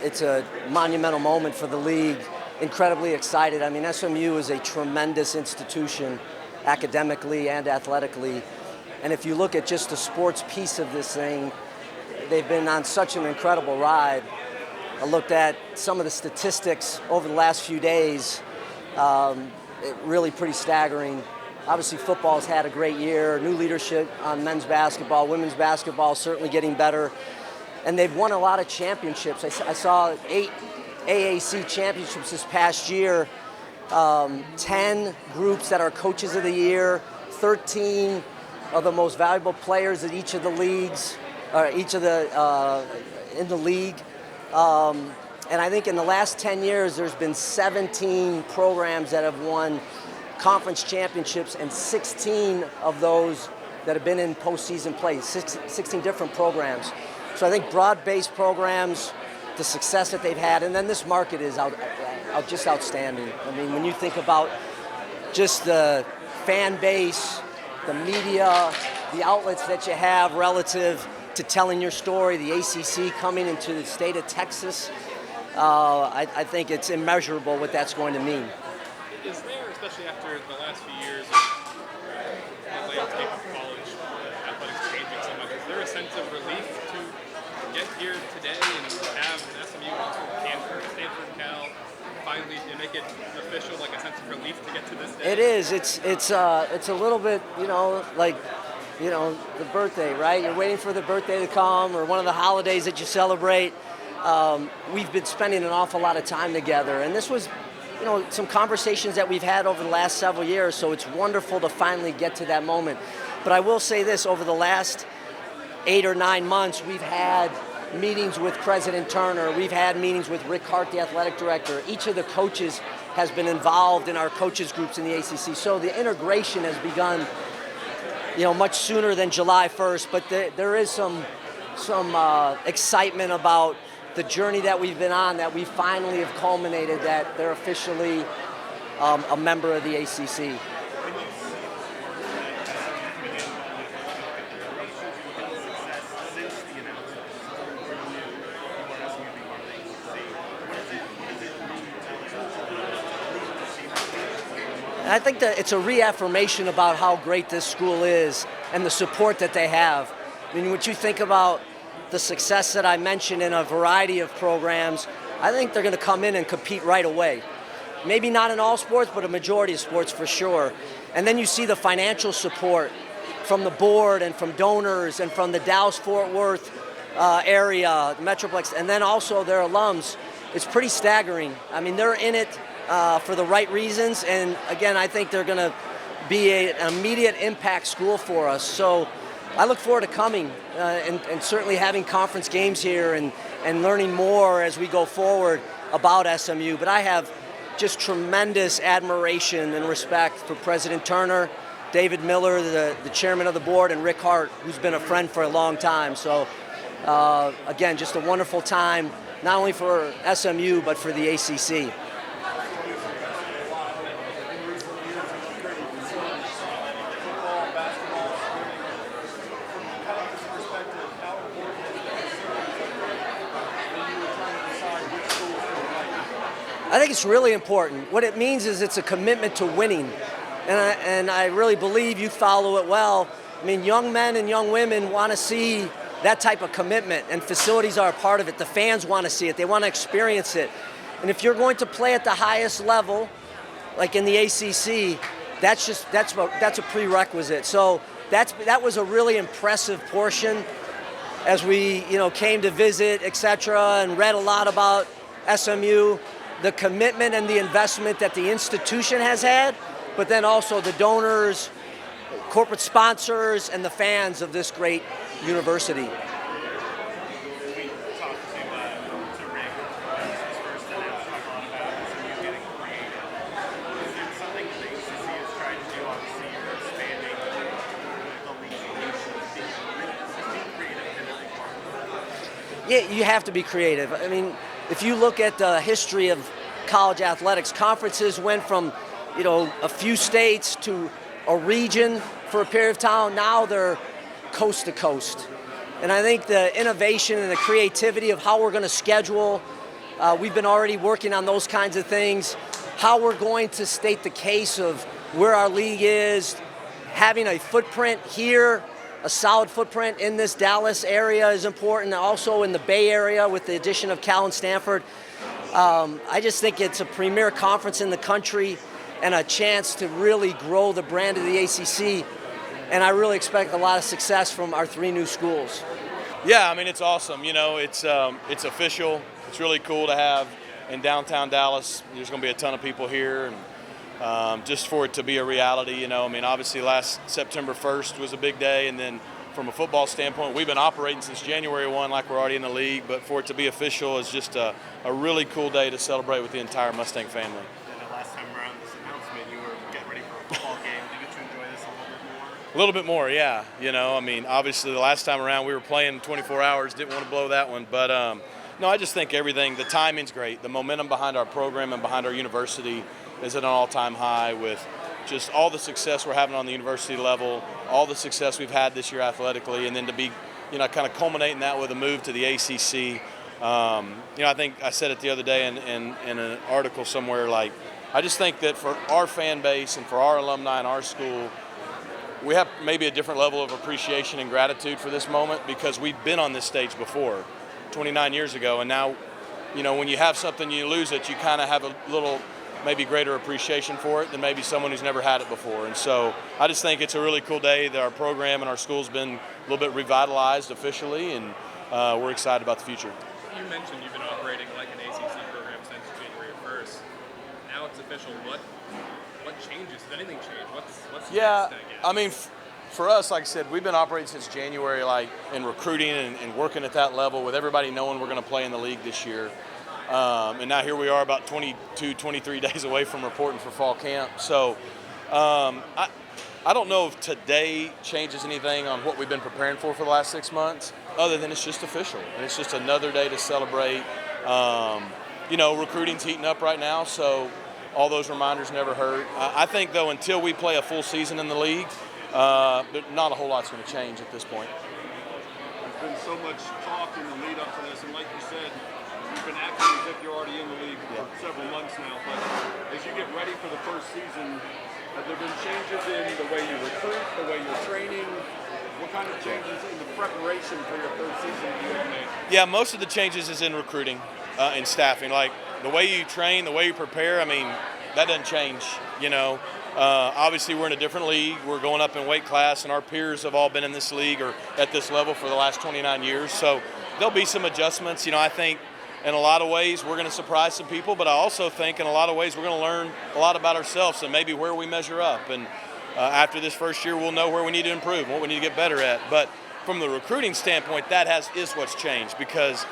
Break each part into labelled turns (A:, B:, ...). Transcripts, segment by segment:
A: It's a monumental moment for the league. Incredibly excited. I mean, SMU is a tremendous institution academically and athletically. And if you look at just the sports piece of this thing, they've been on such an incredible ride. I looked at some of the statistics over the last few days, really pretty staggering. Obviously, football's had a great year, new leadership on men's basketball, women's basketball certainly getting better. And they've won a lot of championships. I saw 8 AAC championships this past year, 10 groups that are coaches of the year, 13 of the most valuable players at each of the leagues, in the league. And I think in the last 10 years, there's been 17 programs that have won conference championships, and 16 of those that have been in postseason play, 16 different programs. So I think broad-based programs, the success that they've had, and then this market is just outstanding. I mean, when you think about just the fan base, the media, the outlets that you have relative to telling your story, the ACC coming into the state of Texas, I think it's immeasurable what that's going to mean.
B: Is there, especially after the last few years of the landscape of college athletics changing so much, is there a sense of relief to get here today and have an SMU, Stanford, Cal, finally make it official, like a sense of relief to get to this day?
A: It is. It's a little bit, like, the birthday, right? You're waiting for the birthday to come, or one of the holidays that you celebrate. We've been spending an awful lot of time together, and this was, some conversations that we've had over the last several years, so it's wonderful to finally get to that moment. But I will say this, over the last 8 or 9 months, we've had meetings with President Turner, we've had meetings with Rick Hart, the athletic director. Each of the coaches has been involved in our coaches groups in the ACC, so the integration has begun much sooner than July 1st, but there is some excitement about the journey that we've been on, that we finally have culminated, that they're officially a member of the ACC. And I think that it's a reaffirmation about how great this school is and the support that they have. I mean, when you think about the success that I mentioned in a variety of programs, I think they're going to come in and compete right away. Maybe not in all sports, but a majority of sports for sure. And then you see the financial support from the board and from donors and from the Dallas-Fort Worth area, the Metroplex, and then also their alums. It's pretty staggering. I mean, they're in it for the right reasons, and again, I think they're going to be an immediate impact school for us. So I look forward to coming and certainly having conference games here and learning more as we go forward about SMU. But I have just tremendous admiration and respect for President Turner, David Miller, the chairman of the board, and Rick Hart, who's been a friend for a long time. So again, just a wonderful time, not only for SMU, but for the ACC. I think it's really important. What it means is it's a commitment to winning. And I really believe you follow it well. I mean, young men and young women want to see that type of commitment, and facilities are a part of it. The fans want to see it. They want to experience it. And if you're going to play at the highest level, like in the ACC, that's a prerequisite. So that was a really impressive portion as we came to visit, etc., and read a lot about SMU. The commitment and the investment that the institution has had, but then also the donors, corporate sponsors, and the fans of this great university.
B: We talked to Rick when this was first announced, talked a lot about SMU getting creative. Is there something that the ACC has tried to do? Obviously, you're expanding the league. Being creative in a big part.
A: Yeah, you have to be creative. I mean, if you look at the history of college athletics, conferences went from, a few states to a region for a period of time. Now they're coast to coast. And I think the innovation and the creativity of how we're going to schedule We've been already working on those kinds of things. How we're going to state the case of where our league is, having a footprint here, a solid footprint in this Dallas area is important. Also in the Bay Area with the addition of Cal and Stanford. I just think it's a premier conference in the country and a chance to really grow the brand of the ACC. And I really expect a lot of success from our 3 new schools.
C: Yeah, I mean, it's awesome. You know, it's official. It's really cool to have in downtown Dallas. There's going to be a ton of people here, and just for it to be a reality, you know. I mean, obviously last September 1st was a big day, and then from a football standpoint, we've been operating since January 1 like we're already in the league, but for it to be official is just a really cool day to celebrate with the entire Mustang family.
D: And the last time around this announcement, you were getting ready for a football game. Do you get to enjoy this a little bit more?
C: A little bit more, yeah. You know, I mean, obviously the last time around we were playing 24 hours, didn't want to blow that one, but no, I just think everything, the timing's great. The momentum behind our program and behind our university is at an all-time high with just all the success we're having on the university level, all the success we've had this year athletically, and then to be, you know, kind of culminating that with a move to the ACC. You know, I think I said it the other day in an article somewhere, like, I just think that for our fan base and for our alumni in our school, we have maybe a different level of appreciation and gratitude for this moment because we've been on this stage before, 29 years ago, and now, you know, when you have something, you lose it, you kind of have a little maybe greater appreciation for it than maybe someone who's never had it before. And so I just think it's a really cool day that our program and our school's been a little bit revitalized officially, and we're excited about the future.
B: You mentioned you've been operating like an ACC program since January 1st. Now it's official. What changes? Did anything change? What's next, I guess?
C: I mean, for us, like I said, we've been operating since January, like in recruiting and working at that level with everybody knowing we're going to play in the league this year. And now here we are about 22, 23 days away from reporting for fall camp. So I don't know if today changes anything on what we've been preparing for the last 6 months, other than it's just official. And it's just another day to celebrate. You know, recruiting's heating up right now, so all those reminders never hurt. I think, though, until we play a full season in the league, not a whole lot's going to change at this point.
D: There's been so much talk in the lead up to this, and like you said, you've been acting as if you're already in the league for several months now, but as you get ready for the first season, have there been changes in the way you recruit, the way you're training? What kind of changes in the preparation for your third season do you have made?
C: Yeah, most of the changes is in recruiting and staffing. Like the way you train, the way you prepare, I mean, that doesn't change, you know. Obviously, we're in a different league. We're going up in weight class, and our peers have all been in this league or at this level for the last 29 years. So there'll be some adjustments. You know, I think in a lot of ways we're going to surprise some people, but I also think in a lot of ways we're going to learn a lot about ourselves and maybe where we measure up. And after this first year, we'll know where we need to improve and what we need to get better at. But from the recruiting standpoint, that is what's changed because,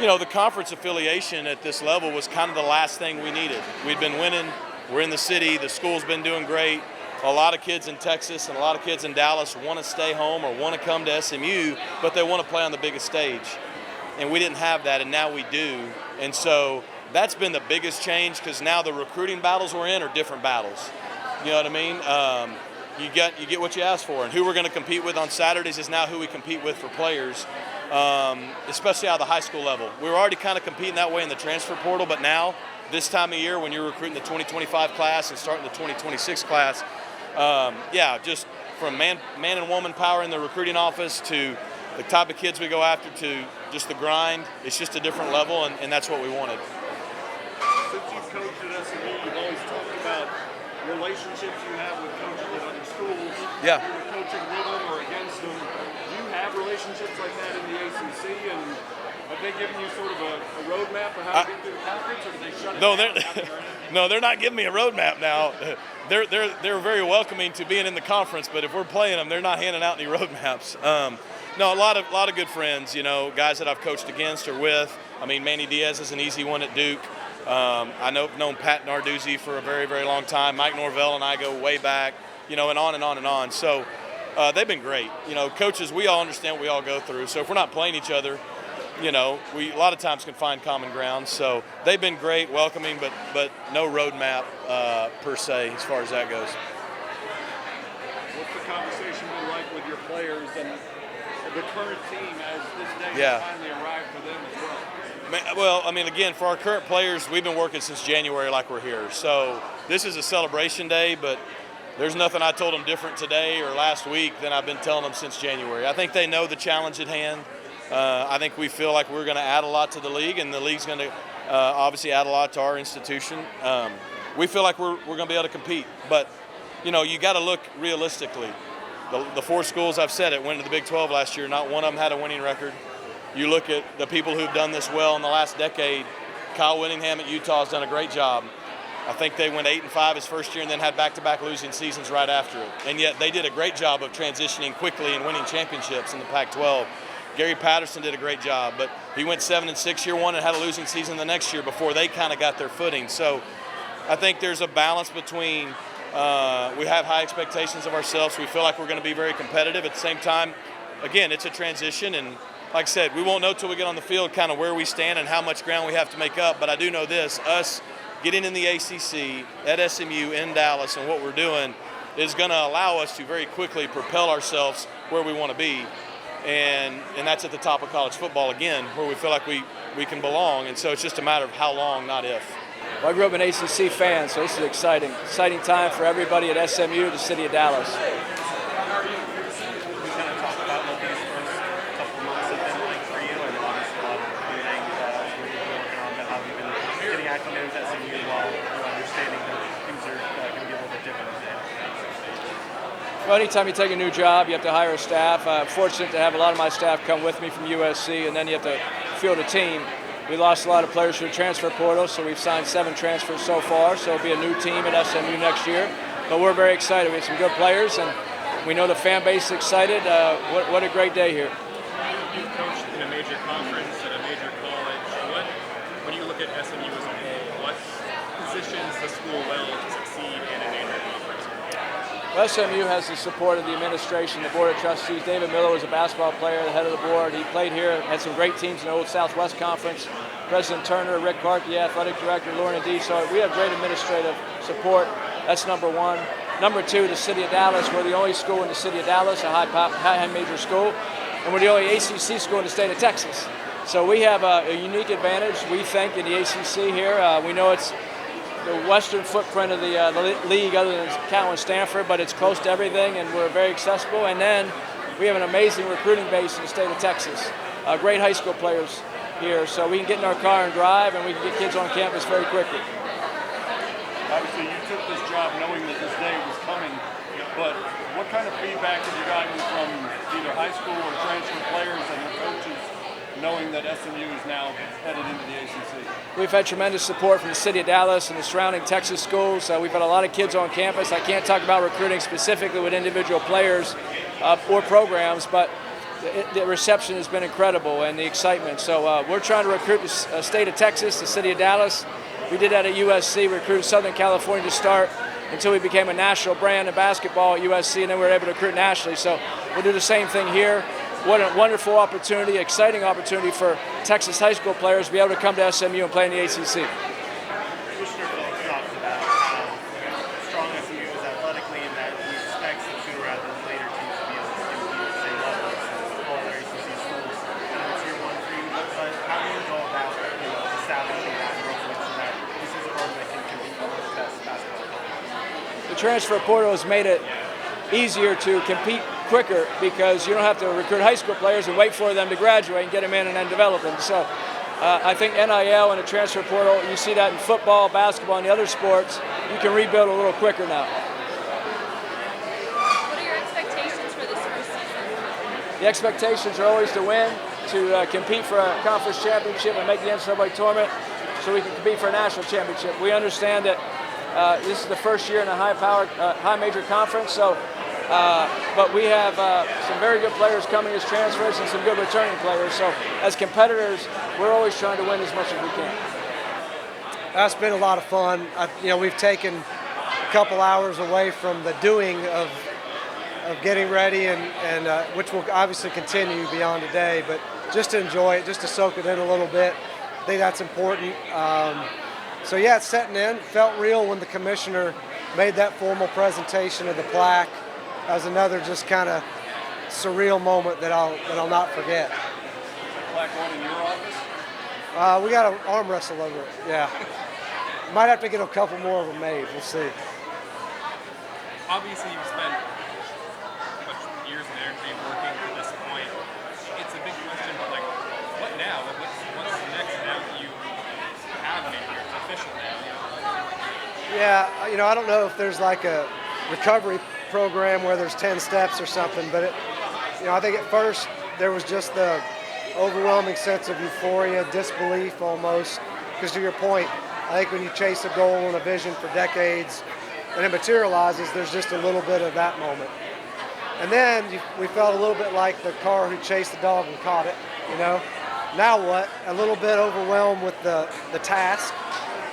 C: you know, the conference affiliation at this level was kind of the last thing we needed. We'd been winning. We're in the city. The school's been doing great. A lot of kids in Texas and a lot of kids in Dallas want to stay home or want to come to SMU, but they want to play on the biggest stage. And we didn't have that, and now we do. And so that's been the biggest change because now the recruiting battles we're in are different battles. You know what I mean? You get what you ask for. And who we're going to compete with on Saturdays is now who we compete with for players, especially out of the high school level. We were already kind of competing that way in the transfer portal, but now, this time of year when you're recruiting the 2025 class and starting the 2026 class, just from man and woman power in the recruiting office to the type of kids we go after to just the grind, it's just a different level, and that's what we wanted.
D: Since you've coached at SMU, you've always talked about relationships you have with coaches at other schools.
C: Yeah.
D: You're coaching with them or against them. Do you have relationships like that in the ACC? And have they given you sort of a roadmap of how to get through the conference, or do they shut it down?
C: No, they're not giving me a roadmap now. They're very welcoming to being in the conference, but if we're playing them, they're not handing out any roadmaps. No, a lot of good friends, you know, guys that I've coached against or with. I mean, Manny Diaz is an easy one at Duke. I've known Pat Narduzzi for a very, very long time. Mike Norvell and I go way back, you know, and on and on and on. So they've been great. You know, coaches, we all understand what we all go through. So if we're not playing each other, you know, we a lot of times can find common ground. So they've been great, welcoming, but no roadmap per se as far as that goes.
D: What's the conversation been like with your players and the current team as this day has finally arrived for them as well?
C: Well, I mean, again, for our current players, we've been working since January like we're here. So this is a celebration day, but there's nothing I told them different today or last week than I've been telling them since January. I think they know the challenge at hand. I think we feel like we're going to add a lot to the league, and the league's going to obviously add a lot to our institution. We feel like we're going to be able to compete, but you got to look realistically. The 4 schools, I've said it, went to the Big 12 last year. Not one of them had a winning record. You look at the people who've done this well in the last decade. Kyle Whittingham at Utah has done a great job. I think they went 8-5 his first year and then had back-to-back losing seasons right after it. And yet they did a great job of transitioning quickly and winning championships in the Pac-12. Gary Patterson did a great job, but he went 7-6 year one and had a losing season the next year before they kind of got their footing. So I think there's a balance between we have high expectations of ourselves. We feel like we're going to be very competitive. At the same time, again, it's a transition, and like I said, we won't know till we get on the field kind of where we stand and how much ground we have to make up. But I do know this, us getting in the ACC at SMU in Dallas and what we're doing is going to allow us to very quickly propel ourselves where we want to be. And that's at the top of college football again, where we feel like we can belong. And so it's just a matter of how long, not if.
E: Well, I grew up an ACC fan, so this is exciting time for everybody at SMU, the city of Dallas. Well, anytime you take a new job, you have to hire a staff. I'm fortunate to have a lot of my staff come with me from USC, and then you have to field a team. We lost a lot of players through the transfer portal, so we've signed 7 transfers so far, so it'll be a new team at SMU next year. But we're very excited. We have some good players, and we know the fan base is excited. What a great day here.
B: You've coached in a major conference at a major college. When you look at SMU as a whole, what positions the school well to succeed in a major conference?
E: Well, SMU has the support of the administration, the board of trustees. David Miller was a basketball player, the head of the board. He played here, had some great teams in the old Southwest Conference. President Turner, Rick Clark, the athletic director, Lauren D. So we have great administrative support. That's number one. Number two, the city of Dallas. We're the only school in the city of Dallas, a high major school, and we're the only ACC school in the state of Texas. So we have a unique advantage, we think, in the ACC here. We know it's the western footprint of the league other than Cal and Stanford, but it's close to everything, and we're very accessible. And then we have an amazing recruiting base in the state of Texas. Great high school players here, so we can get in our car and drive, and we can get kids on campus very quickly.
D: Obviously, you took this job knowing that this day was coming, but what kind of feedback have you gotten from either high school or transfer players and their coaches knowing that SMU is now headed into the ACC?
E: We've had tremendous support from the city of Dallas and the surrounding Texas schools. We've had a lot of kids on campus. I can't talk about recruiting specifically with individual players or programs, but the reception has been incredible and the excitement. So we're trying to recruit the state of Texas, the city of Dallas. We did that at USC, recruited Southern California to start until we became a national brand in basketball at USC, and then we were able to recruit nationally. So we'll do the same thing here. What a wonderful opportunity, exciting opportunity for Texas high school players to be able to come to SMU and play in the ACC.
F: Commissioner Phillips talked about how strong SMU is athletically and that he expects that sooner rather than later teams to be able to compete at the same level as all other ACC schools. It's year one for you, but how do you go about establishing that growth so that this is a program that can compete with the best basketball players?
E: The transfer portal has made it easier to compete quicker because you don't have to recruit high school players and wait for them to graduate and get them in and then develop them. So I think NIL and the transfer portal, you see that in football, basketball, and the other sports, you can rebuild a little quicker now.
G: What are your expectations for this first season?
E: The expectations are always to win, to compete for a conference championship and make the NCAA tournament so we can compete for a national championship. We understand that this is the first year in a high major conference, so but we have some very good players coming as transfers and some good returning players. So as competitors, we're always trying to win as much as we can.
H: That's been a lot of fun. We've taken a couple hours away from the doing of getting ready, and which will obviously continue beyond today, but just to enjoy it, just to soak it in a little bit. I think that's important. So yeah, it's setting in. Felt real when the commissioner made that formal presentation of the plaque. That was another just kind of surreal moment that I'll not forget.
D: Plaque on in your office?
H: We got to arm wrestle over it. Yeah. Might have to get a couple more of them made. We'll see.
B: Obviously, you've spent much years and energy working to this point. It's a big question, but like, what now? Like, what's next now that you have made here? It's official now.
H: Yeah, I don't know if there's like a recovery program where there's 10 steps or something, but I think at first there was just the overwhelming sense of euphoria, disbelief almost, because to your point, I think when you chase a goal and a vision for decades and it materializes, there's just a little bit of that moment. And then we felt a little bit like the car who chased the dog and caught it, Now what? A little bit overwhelmed with the task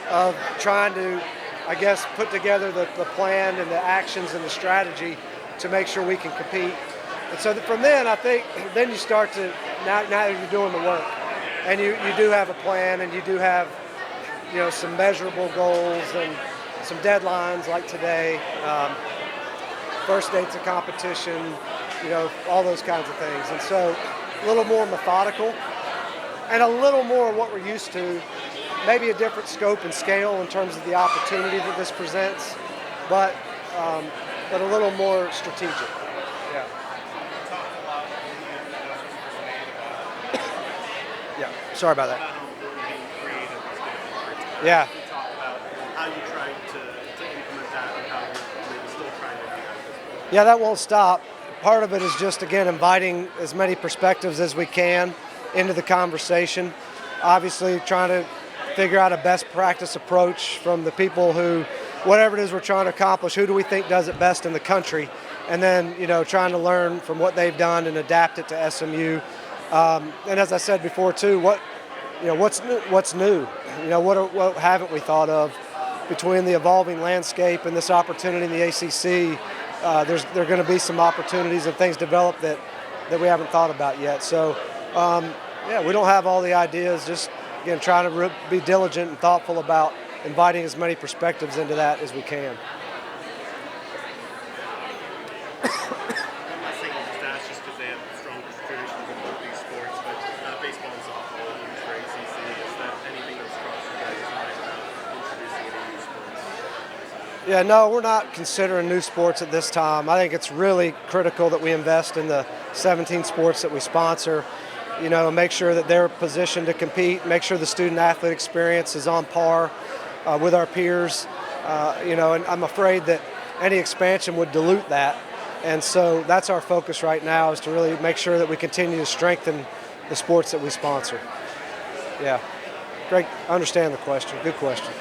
H: of trying to, I guess, put together the plan and the actions and the strategy to make sure we can compete. And so from then, I think, then you start to, now you're doing the work. And you do have a plan, and you do have, some measurable goals and some deadlines like today, first dates of competition, all those kinds of things. And so a little more methodical and a little more what we're used to, maybe a different scope and scale in terms of the opportunity that this presents, but a little more strategic. Yeah. Yeah. Sorry about that. Yeah.
F: Talk about how you tried to implement that and how you're maybe still trying to do that.
H: Yeah, that won't stop. Part of it is just, again, inviting as many perspectives as we can into the conversation. Obviously, trying to figure out a best practice approach from the people who, whatever it is we're trying to accomplish, who do we think does it best in the country? And then, trying to learn from what they've done and adapt it to SMU. And as I said before, too, what's new? What haven't we thought of between the evolving landscape and this opportunity in the ACC? There are going to be some opportunities and things developed that we haven't thought about yet. So, we don't have all the ideas. Just again, trying to be diligent and thoughtful about inviting as many perspectives into that as we can.
F: I'm not saying just that's just because they have strong traditions in both these sports, but baseball and softball and for ACC, is that anything that's crossed you guys' mind about introducing any new sports?
H: Yeah, no, we're not considering new sports at this time. I think it's really critical that we invest in the 17 sports that we sponsor. Make sure that they're positioned to compete, make sure the student athlete experience is on par with our peers, and I'm afraid that any expansion would dilute that. And so that's our focus right now, is to really make sure that we continue to strengthen the sports that we sponsor. Yeah, great, I understand the question, good question.